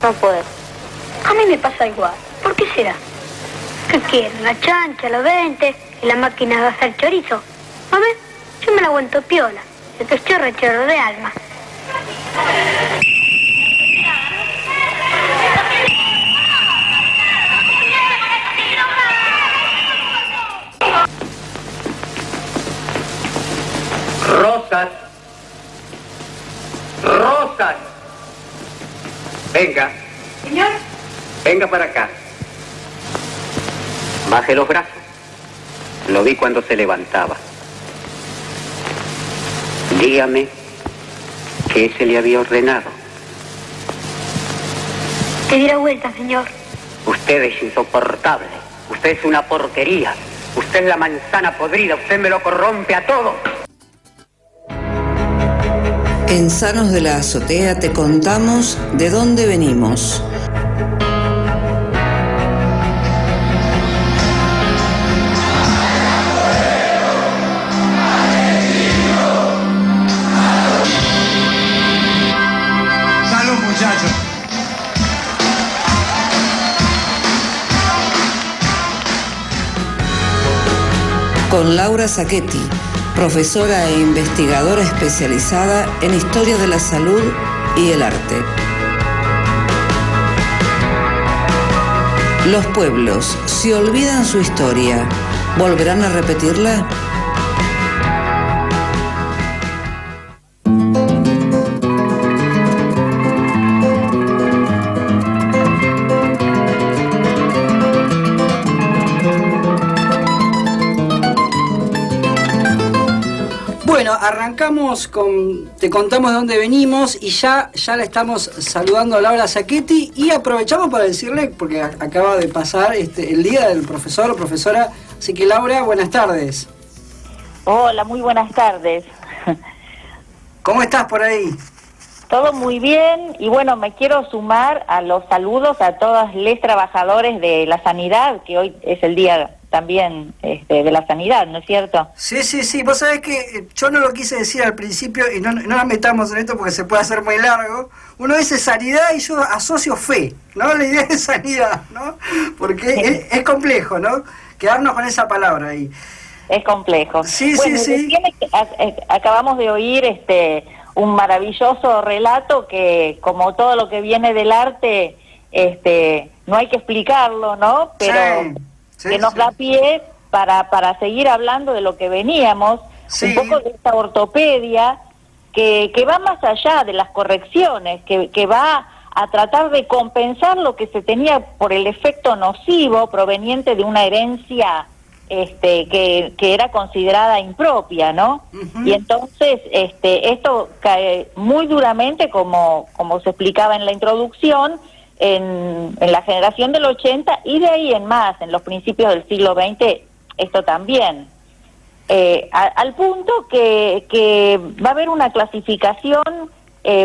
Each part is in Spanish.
No puedo. A mí me pasa igual. ¿Por qué será? ¿Qué quieren? La chancha, los 20 y la máquina de hacer chorizo. A ver, yo me la aguanto piola. Esto es chorro de alma. Rosas. Rosas. Venga. Señor. Venga para acá. Baje los brazos. Lo vi cuando se levantaba. Dígame qué se le había ordenado. Que diera vuelta, señor. Usted es insoportable. Usted es una porquería. Usted es la manzana podrida. Usted me lo corrompe a todo. En Sanos de la Azotea te contamos de dónde venimos. Salud, muchachos. Con Laura Sacchetti, profesora e investigadora especializada en historia de la salud y el arte. Los pueblos, si olvidan su historia, ¿volverán a repetirla? Bueno, arrancamos con... Te contamos de dónde venimos y ya la estamos saludando a Laura Sacchetti y aprovechamos para decirle, porque acaba de pasar el día del profesor o profesora, así que Laura, buenas tardes. Hola, muy buenas tardes. ¿Cómo estás por ahí? Todo muy bien y bueno, me quiero sumar a los saludos a todos los trabajadores de la sanidad, que hoy es el día también de la sanidad, ¿no es cierto? Sí, vos sabés que yo no lo quise decir al principio y no nos metamos en esto porque se puede hacer muy largo. Uno dice sanidad y yo asocio fe, ¿no? La idea de sanidad, ¿no? Porque es complejo, ¿no? Quedarnos con esa palabra ahí. Es complejo. Sí. Acabamos de oír un maravilloso relato que, como todo lo que viene del arte, no hay que explicarlo, ¿no? Pero que nos da pie para seguir hablando de lo que veníamos, un poco de esta ortopedia que va más allá de las correcciones, que va a tratar de compensar lo que se tenía por el efecto nocivo proveniente de una herencia que era considerada impropia, ¿no? Uh-huh. Y entonces esto cae muy duramente, como se explicaba en la introducción, en la generación del 80 y de ahí en más, en los principios del siglo XX, esto también. Al punto que va a haber una clasificación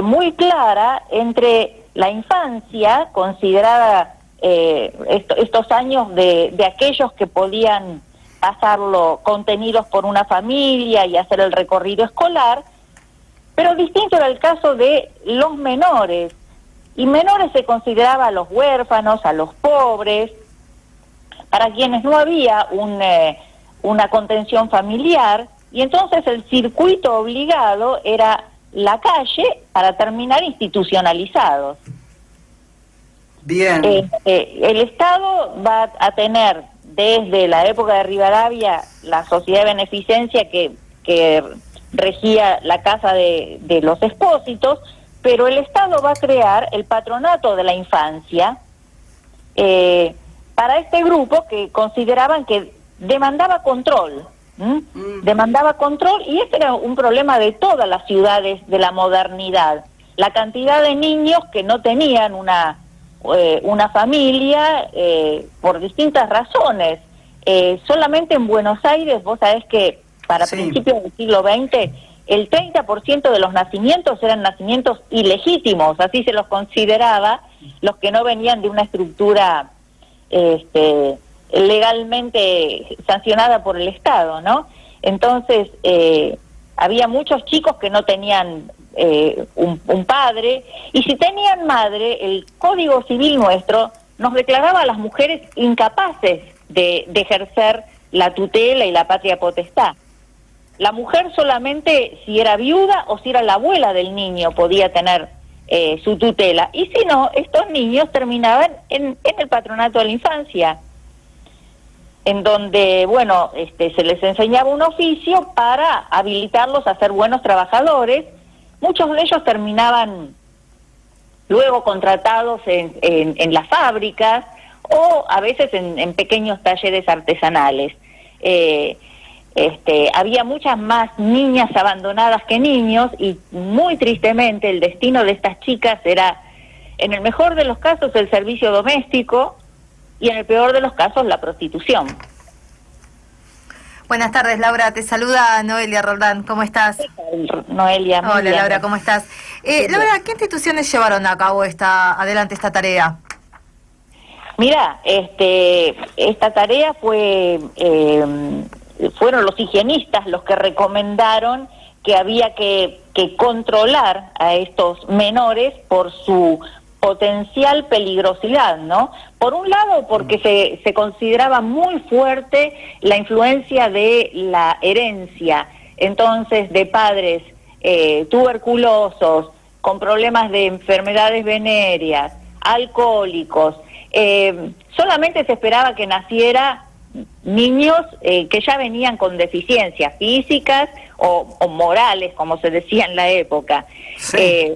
muy clara entre la infancia, considerada estos años de aquellos que podían pasarlo contenidos por una familia y hacer el recorrido escolar, pero distinto era el caso de los menores. Y menores se consideraba a los huérfanos, a los pobres, para quienes no había una contención familiar, y entonces el circuito obligado era la calle para terminar institucionalizados. Bien. El Estado va a tener desde la época de Rivadavia la sociedad de beneficencia que regía la casa de los expósitos, pero el Estado va a crear el patronato de la infancia para este grupo que consideraban que demandaba control. Demandaba control, y este era un problema de todas las ciudades de la modernidad. La cantidad de niños que no tenían una familia por distintas razones. Solamente en Buenos Aires, vos sabés que para principios del siglo XX, el 30% de los nacimientos eran nacimientos ilegítimos, así se los consideraba, los que no venían de una estructura legalmente sancionada por el Estado, ¿no? Entonces, había muchos chicos que no tenían un padre, y si tenían madre, el Código Civil nuestro nos declaraba a las mujeres incapaces de ejercer la tutela y la patria potestad. La mujer solamente si era viuda o si era la abuela del niño podía tener su tutela, y si no, estos niños terminaban en el patronato de la infancia, en donde, bueno, se les enseñaba un oficio para habilitarlos a ser buenos trabajadores. Muchos de ellos terminaban luego contratados en las fábricas o a veces en pequeños talleres artesanales. Había muchas más niñas abandonadas que niños, y muy tristemente el destino de estas chicas era, en el mejor de los casos, el servicio doméstico, y en el peor de los casos, la prostitución. Buenas tardes, Laura. Te saluda Noelia Roldán. ¿Cómo estás? Noelia. Hola, bien. Laura. ¿Cómo estás? Laura, ¿qué instituciones llevaron a cabo adelante esta tarea? Mira, esta tarea fueron los higienistas los que recomendaron que había que controlar a estos menores por su potencial peligrosidad, ¿no? Por un lado, porque se consideraba muy fuerte la influencia de la herencia, entonces de padres tuberculosos, con problemas de enfermedades venéreas, alcohólicos. Solamente se esperaba que naciera niños que ya venían con deficiencias físicas o morales, como se decía en la época. Sí.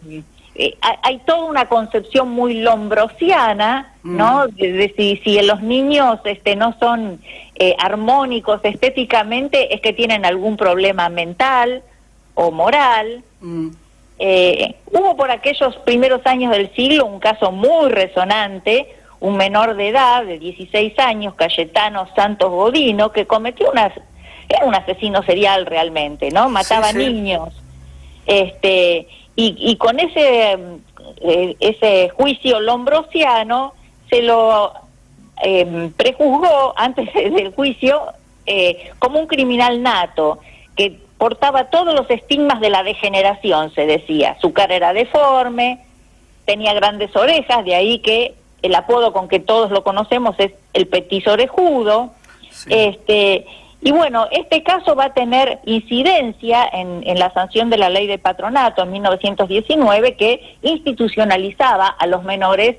Hay toda una concepción muy lombrosiana, ¿no? De si los niños no son armónicos estéticamente, es que tienen algún problema mental o moral. Hubo por aquellos primeros años del siglo un caso muy resonante, un menor de edad de 16 años, Cayetano Santos Godino, que cometió era un asesino serial realmente, ¿no? Mataba niños. Y con ese juicio lombrosiano se lo prejuzgó antes del juicio como un criminal nato, que portaba todos los estigmas de la degeneración, se decía. Su cara era deforme, tenía grandes orejas, de ahí que el apodo con que todos lo conocemos es el petiso orejudo. Sí. Y bueno, este caso va a tener incidencia en la sanción de la ley de patronato en 1919, que institucionalizaba a los menores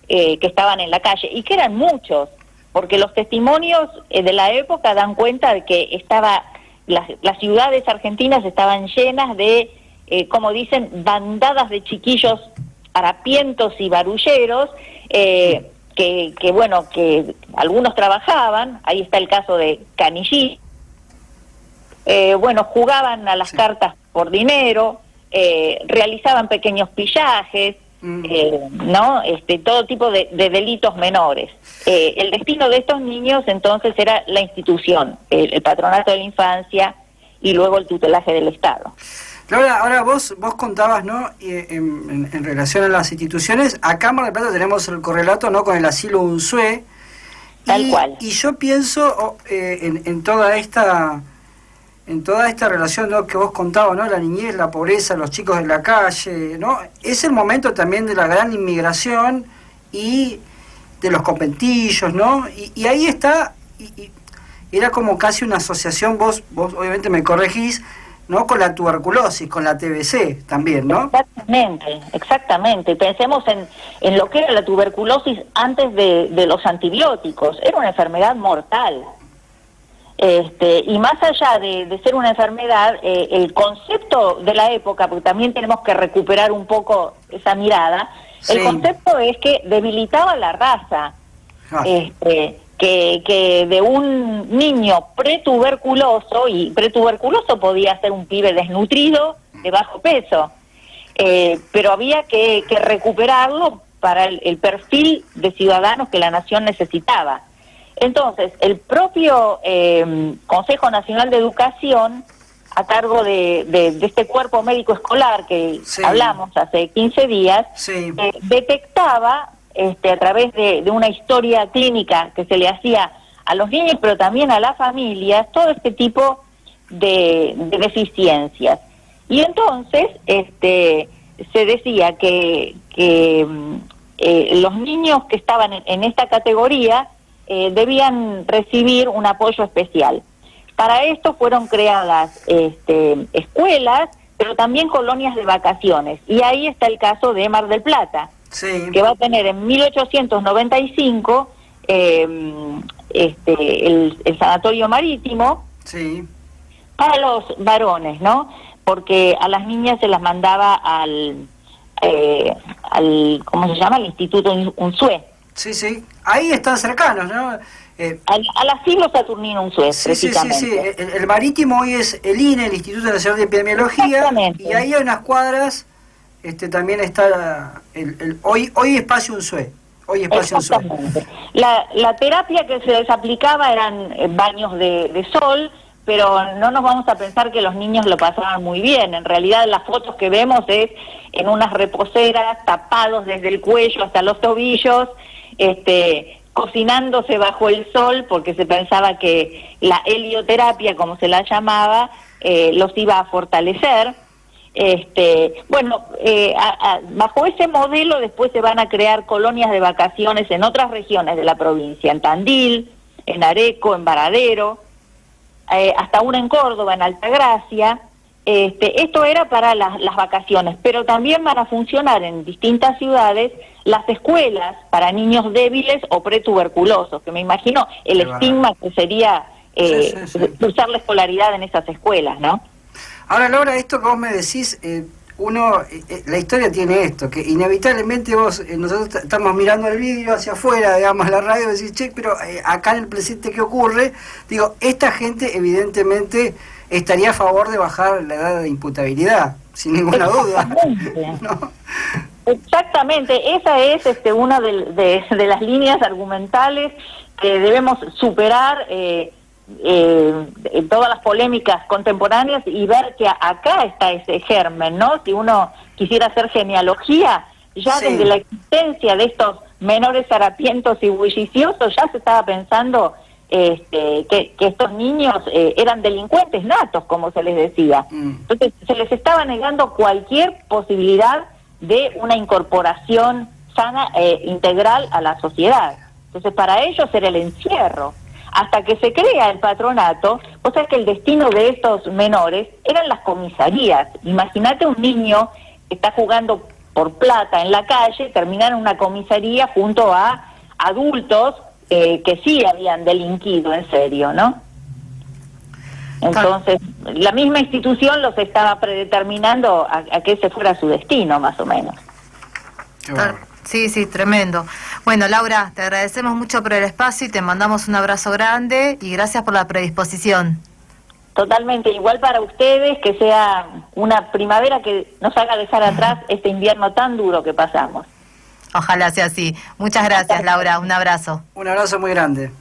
que estaban en la calle, y que eran muchos, porque los testimonios de la época dan cuenta de que las ciudades argentinas estaban llenas de, como dicen, bandadas de chiquillos harapientos y barulleros, que algunos trabajaban. Ahí está el caso de Canillí. Jugaban a las cartas por dinero, realizaban pequeños pillajes, ¿no? Todo tipo de delitos menores. El destino de estos niños entonces era la institución, el patronato de la infancia y luego el tutelaje del Estado. Laura, ahora vos contabas, ¿no? En relación a las instituciones, acá en Mar del Plata tenemos el correlato, ¿no? Con el asilo Unzué. Tal cual. Y yo pienso en toda esta relación, ¿no? Que vos contabas, ¿no? La niñez, la pobreza, los chicos de la calle, ¿no? Es el momento también de la gran inmigración y de los conventillos, ¿no? Y ahí está, y era como casi una asociación, vos obviamente me corregís, ¿no? Con la tuberculosis, con la TBC también, ¿no? Exactamente. Pensemos en lo que era la tuberculosis antes de los antibióticos. Era una enfermedad mortal. Y más allá de ser una enfermedad, el concepto de la época, porque también tenemos que recuperar un poco esa mirada, el concepto es que debilitaba la raza. Que de un niño pretuberculoso, y pretuberculoso podía ser un pibe desnutrido, de bajo peso, pero había que recuperarlo para el perfil de ciudadanos que la nación necesitaba. Entonces, el propio Consejo Nacional de Educación, a cargo de este cuerpo médico escolar que hablamos hace 15 días, detectaba a través de una historia clínica que se le hacía a los niños, pero también a las familias, todo este tipo de deficiencias. Y entonces se decía que los niños que estaban en esta categoría debían recibir un apoyo especial. Para esto fueron creadas escuelas, pero también colonias de vacaciones. Y ahí está el caso de Mar del Plata, sí, que va a tener en 1895 el sanatorio marítimo, sí, para los varones, ¿no? Porque a las niñas se las mandaba al ¿cómo se llama? Al Instituto Unzué. sí, sí. Ahí están cercanos, ¿no? Al asilo Saturnino Unzué, precisamente. Sí. El marítimo hoy es el INE, el Instituto Nacional de Epidemiología, y ahí hay unas cuadras, también está hoy Espacio Unzué. Hoy Espacio Unzué. La terapia que se les aplicaba eran baños de sol, pero no nos vamos a pensar que los niños lo pasaban muy bien. En realidad las fotos que vemos es en unas reposeras, tapados desde el cuello hasta los tobillos, cocinándose bajo el sol, porque se pensaba que la helioterapia, como se la llamaba, los iba a fortalecer. Bajo ese modelo después se van a crear colonias de vacaciones en otras regiones de la provincia, en Tandil, en Areco, en Varadero, hasta una en Córdoba, en Altagracia. Esto era para las vacaciones, pero también van a funcionar en distintas ciudades las escuelas para niños débiles o pretuberculosos, que me imagino el estigma que sería cursar la escolaridad en esas escuelas, ¿no? Ahora, Laura, esto que vos me decís, la historia tiene esto, que inevitablemente nosotros estamos mirando el vídeo hacia afuera, digamos, la radio, y decís, che, pero acá en el presente, ¿qué ocurre? Digo, esta gente evidentemente estaría a favor de bajar la edad de imputabilidad, sin ninguna duda. ¿No? Exactamente, esa es una de las líneas argumentales que debemos superar todas las polémicas contemporáneas y ver que acá está ese germen, ¿no? Si uno quisiera hacer genealogía, ya desde la existencia de estos menores harapientos y bulliciosos ya se estaba pensando que estos niños eran delincuentes natos, como se les decía. Entonces se les estaba negando cualquier posibilidad de una incorporación sana integral a la sociedad. Entonces para ellos era el encierro. Hasta que se crea el patronato, vos sabés que el destino de estos menores eran las comisarías. Imagínate un niño que está jugando por plata en la calle, terminar en una comisaría junto a adultos que sí habían delinquido en serio, ¿no? Entonces, la misma institución los estaba predeterminando a que ese fuera su destino, más o menos. Sí, tremendo. Bueno, Laura, te agradecemos mucho por el espacio y te mandamos un abrazo grande y gracias por la predisposición. Totalmente, igual para ustedes, que sea una primavera que nos haga dejar atrás este invierno tan duro que pasamos. Ojalá sea así. Muchas gracias, Laura. Un abrazo. Un abrazo muy grande.